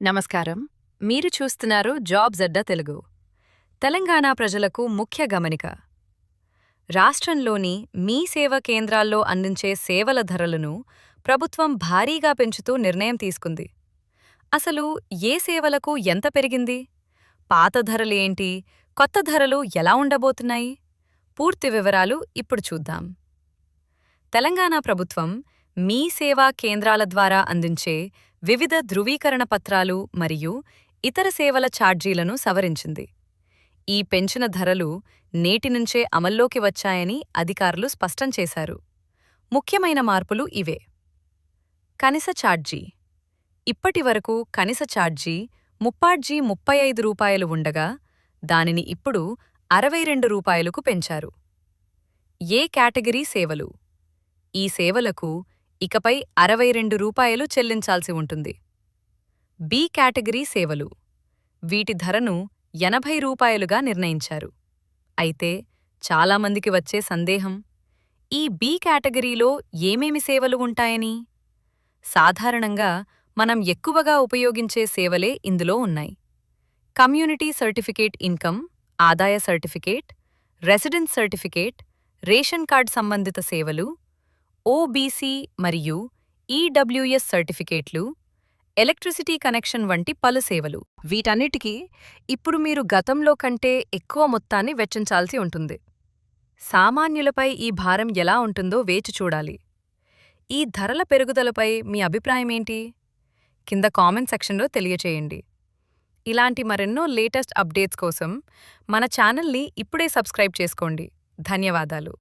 నమస్కారం. మీరు చూస్తున్నారు జాబ్స్ అడ్డా తెలుగు. తెలంగాణ ప్రజలకు ముఖ్య గమనిక. రాష్ట్రంలోని మీ సేవా కేంద్రాల్లో అందించే సేవల ధరలను ప్రభుత్వం భారీగా పెంచుతూ నిర్ణయం తీసుకుంది. అసలు ఏ సేవలకు ఎంత పెరిగింది? పాత ధరలేంటి? కొత్త ధరలు ఎలా ఉండబోతున్నాయి? పూర్తి వివరాలు ఇప్పుడు చూద్దాం. తెలంగాణ ప్రభుత్వం మీ సేవా కేంద్రాల ద్వారా అందించే వివిధ ధృవీకరణ పత్రాలు మరియు ఇతర సేవల ఛార్జీలను సవరించింది. ఈ పెంచిన ధరలు నేటి నుంచే అమల్లోకి వచ్చాయని అధికారులు స్పష్టం చేశారు. ముఖ్యమైన మార్పులు ఇవే. కనీస ఛార్జీ. ఇప్పటివరకు కనీస ఛార్జీ రూ. 35 ఉండగా దానిని ఇప్పుడు రూ. 62కు పెంచారు. ఏ కేటగిరీ సేవలు? ఈ సేవలకు ఇకపై రూ. 62 చెల్లించాల్సి ఉంటుంది. బి కేటగిరీ సేవలు. వీటి ధరను రూ. 80గా నిర్ణయించారు. అయితే చాలామందికి వచ్చే సందేహం, ఈ బి కేటగిరీలో ఏమేమి సేవలు ఉంటాయని? సాధారణంగా మనం ఎక్కువగా ఉపయోగించే సేవలే ఇందులో ఉన్నాయి. కమ్యూనిటీ సర్టిఫికేట్ ఇన్కమ్, ఆదాయ certificate, residence certificate, ration card సంబంధిత సేవలు, ఓబీసీ మరియు ఈడబ్ల్యూఎస్ సర్టిఫికేట్లు, ఎలక్ట్రిసిటీ కనెక్షన్ వంటి పలు సేవలు. వీటన్నిటికీ ఇప్పుడు మీరు గతంలో కంటే ఎక్కువ మొత్తాన్ని వెచ్చించాల్సి ఉంటుంది. సామాన్యులపై ఈ భారం ఎలా ఉంటుందో వేచి చూడాలి. ఈ ధరల పెరుగుదలపై మీ అభిప్రాయమేంటి? కింద కామెంట్ సెక్షన్లో తెలియచేయండి. ఇలాంటి మరెన్నో లేటెస్ట్ అప్డేట్స్ కోసం మన ఛానల్ని ఇప్పుడే సబ్స్క్రైబ్ చేసుకోండి. ధన్యవాదాలు.